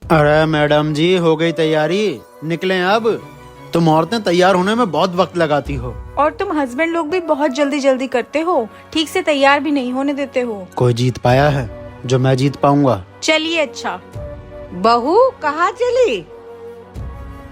अरे मैडम जी, हो गई तैयारी, निकलें अब। तुम औरतें तैयार होने में बहुत वक्त लगाती हो। और तुम हस्बैंड लोग भी बहुत जल्दी जल्दी करते हो, ठीक से तैयार भी नहीं होने देते हो। कोई जीत पाया है जो मैं जीत पाऊंगा? चलिए अच्छा। बहू कहाँ चली?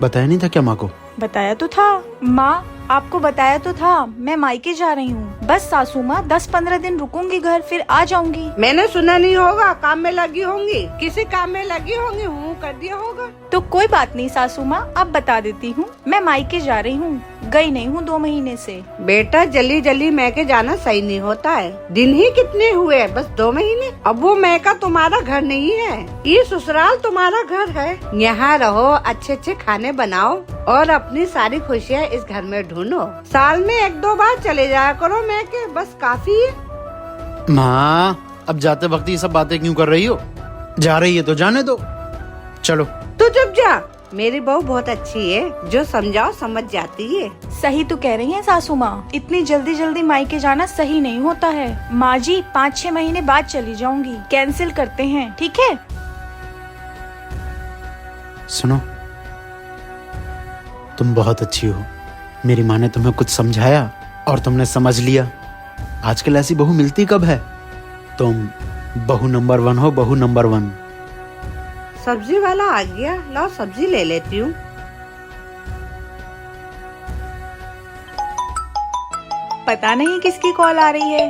बताया नहीं था क्या माँ को? बताया तो था माँ, आपको बताया तो था। मैं मायके जा रही हूँ, बस सासू माँ 10-15 दिन रुकूंगी घर, फिर आ जाऊंगी। मैंने सुना नहीं होगा, काम में लगी होंगी, किसी काम में लगी होंगी, हूँ कर दिया होगा। तो कोई बात नहीं सासू माँ, अब बता देती हूँ, मैं मायके जा रही हूँ, गई नहीं हूँ 2 महीने से। बेटा जल्दी जल्दी मैके जाना सही नहीं होता है। दिन ही कितने हुए, बस 2 महीने। अब वो मैका तुम्हारा घर नहीं है, ये ससुराल तुम्हारा घर है। यहाँ रहो, अच्छे अच्छे खाने बनाओ और अपनी सारी खुशियाँ इस घर में ढूंढो। साल में 1-2 बार चले जाया करो मैके, बस काफी है। माँ, अब जाते वक्त ये सब बातें क्यों कर रही हो? जा रही है तो जाने दो, चलो। तू चुप जा, मेरी बहू बहुत अच्छी है, जो समझाओ समझ जाती है। सही तो कह रही हैं सासू माँ, इतनी जल्दी जल्दी मायके जाना सही नहीं होता है। माँ जी 5-6 महीने बाद चली जाऊंगी, कैंसिल करते हैं, ठीक है? सुनो, तुम बहुत अच्छी हो। मेरी माँ ने तुम्हें कुछ समझाया और तुमने समझ लिया। आजकल ऐसी बहू मिलती कब है? तुम बहू नंबर 1 हो, बहू नंबर 1। सब्जी वाला आ गया, लाओ सब्जी ले लेती हूँ। पता नहीं किसकी कॉल आ रही है।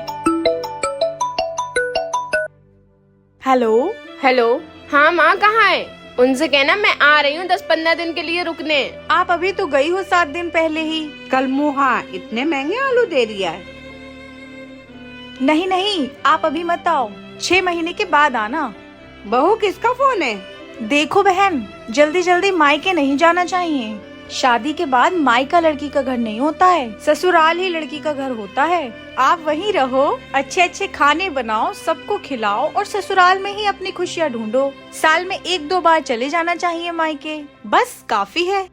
हेलो। हेलो। हाँ माँ, कहाँ है? उनसे कहना मैं आ रही हूँ 10-15 दिन के लिए रुकने। आप अभी तो गई हो 7 दिन पहले ही। कल मुहा इतने महंगे आलू दे दिया है। नहीं नहीं, आप अभी मत आओ, 6 महीने के बाद आना। बहू किसका फोन है? देखो बहन, जल्दी जल्दी मायके नहीं जाना चाहिए। शादी के बाद मायका लड़की का घर नहीं होता है, ससुराल ही लड़की का घर होता है। आप वहीं रहो, अच्छे अच्छे खाने बनाओ, सबको खिलाओ और ससुराल में ही अपनी खुशियाँ ढूंढो। साल में 1-2 बार चले जाना चाहिए मायके, बस काफी है।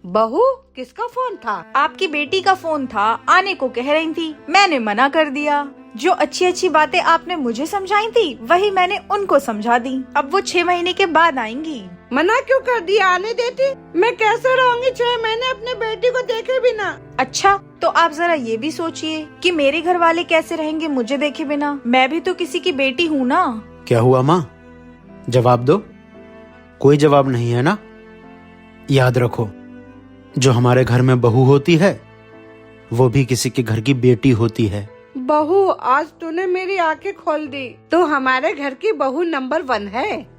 बहू किसका फोन था? आपकी बेटी का फोन था, आने को कह रही थी, मैंने मना कर दिया। जो अच्छी अच्छी बातें आपने मुझे समझाई थी, वही मैंने उनको समझा दी। अब वो 6 महीने के बाद आएंगी। मना क्यों कर दिया? आने देती। मैं कैसे रहूंगी 6 महीने अपने बेटी को देखे बिना? अच्छा, तो आप जरा ये भी सोचिए कि मेरे घर वाले कैसे रहेंगे मुझे देखे बिना। मैं भी तो किसी की बेटी हूँ ना। क्या हुआ माँ? जवाब दो। कोई जवाब नहीं है ना? याद रखो, जो हमारे घर में बहू होती है वो भी किसी के घर की बेटी होती है। बहू, आज तूने मेरी आंखें खोल दी। तू हमारे घर की बहू नंबर 1 है।